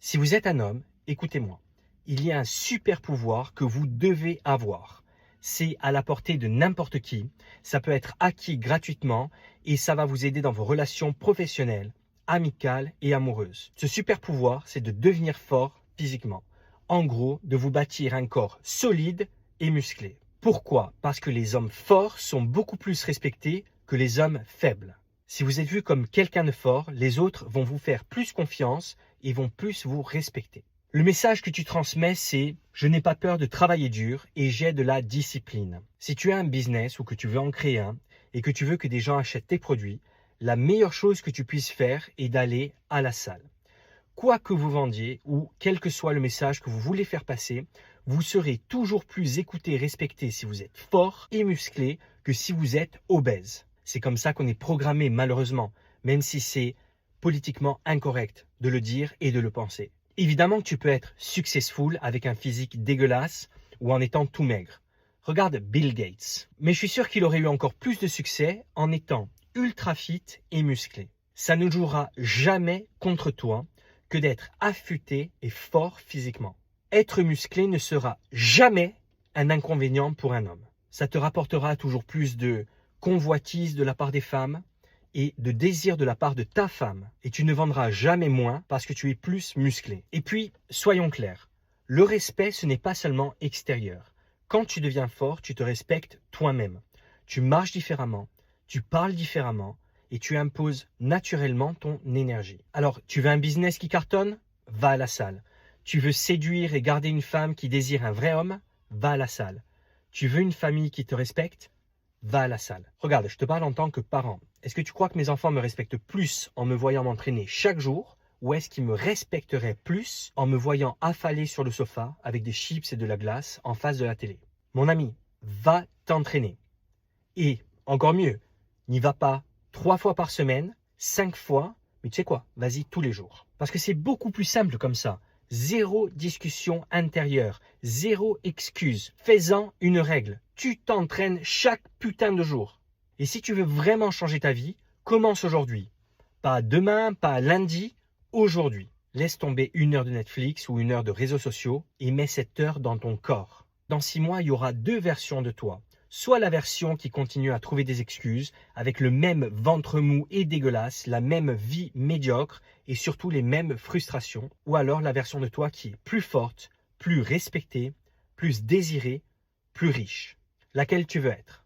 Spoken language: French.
Si vous êtes un homme, écoutez-moi, il y a un super pouvoir que vous devez avoir. C'est à la portée de n'importe qui, ça peut être acquis gratuitement et ça va vous aider dans vos relations professionnelles, amicales et amoureuses. Ce super pouvoir, c'est de devenir fort physiquement. En gros, de vous bâtir un corps solide et musclé. Pourquoi? Parce que les hommes forts sont beaucoup plus respectés que les hommes faibles. Si vous êtes vu comme quelqu'un de fort, les autres vont vous faire plus confiance et vont plus vous respecter. Le message que tu transmets, c'est « Je n'ai pas peur de travailler dur et j'ai de la discipline ». Si tu as un business ou que tu veux en créer un et que tu veux que des gens achètent tes produits, la meilleure chose que tu puisses faire est d'aller à la salle. Quoi que vous vendiez ou quel que soit le message que vous voulez faire passer, vous serez toujours plus écouté et respecté si vous êtes fort et musclé que si vous êtes obèse. C'est comme ça qu'on est programmé malheureusement, même si c'est politiquement incorrect de le dire et de le penser. Évidemment que tu peux être successful avec un physique dégueulasse ou en étant tout maigre. Regarde Bill Gates. Mais je suis sûr qu'il aurait eu encore plus de succès en étant ultra fit et musclé. Ça ne jouera jamais contre toi que d'être affûté et fort physiquement. Être musclé ne sera jamais un inconvénient pour un homme. Ça te rapportera toujours plus de convoitise de la part des femmes et de désir de la part de ta femme. Et tu ne vendras jamais moins parce que tu es plus musclé. Et puis, soyons clairs, le respect, ce n'est pas seulement extérieur. Quand tu deviens fort, tu te respectes toi-même. Tu marches différemment, tu parles différemment et tu imposes naturellement ton énergie. Alors, tu veux un business qui cartonne? Va à la salle. Tu veux séduire et garder une femme qui désire un vrai homme? Va à la salle. Tu veux une famille qui te respecte? Va à la salle. Regarde, je te parle en tant que parent. Est-ce que tu crois que mes enfants me respectent plus en me voyant m'entraîner chaque jour ou est-ce qu'ils me respecteraient plus en me voyant affaler sur le sofa avec des chips et de la glace en face de la télé? Mon ami, va t'entraîner. Et encore mieux, n'y va pas 3 fois par semaine, 5 fois, mais tu sais quoi? Vas-y tous les jours. Parce que c'est beaucoup plus simple comme ça. Zéro discussion intérieure, zéro excuse. Fais-en une règle. Tu t'entraînes chaque putain de jour. Et si tu veux vraiment changer ta vie, commence aujourd'hui. Pas demain, pas lundi, aujourd'hui. Laisse tomber 1 heure de Netflix ou 1 heure de réseaux sociaux et mets cette heure dans ton corps. Dans 6 mois, il y aura 2 versions de toi. Soit la version qui continue à trouver des excuses, avec le même ventre mou et dégueulasse, la même vie médiocre et surtout les mêmes frustrations. Ou alors la version de toi qui est plus forte, plus respectée, plus désirée, plus riche. Laquelle tu veux être?